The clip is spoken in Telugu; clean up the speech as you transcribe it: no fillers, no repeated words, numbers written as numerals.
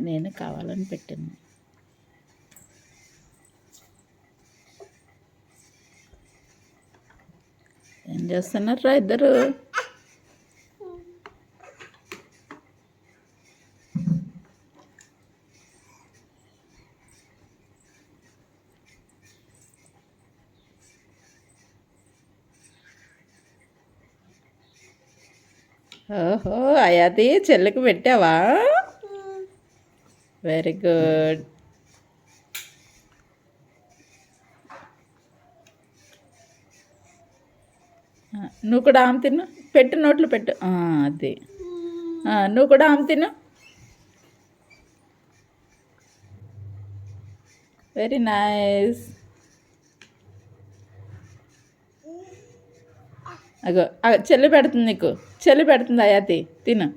నేను కావాలని పెట్టాను. ఏం చేస్తున్నారా ఇద్దరు? ఓహో, అయాతి చెల్లికి పెట్టావా? Very good. నువ్వు కూడా ఆమె తిను, పెట్టు నోట్లు పెట్టు. అది నువ్వు కూడా ఆమె తిను. Very nice. అగో చెల్లి పెడుతుంది నీకు, చెల్లి పెడుతుంది అయాతి, తిను.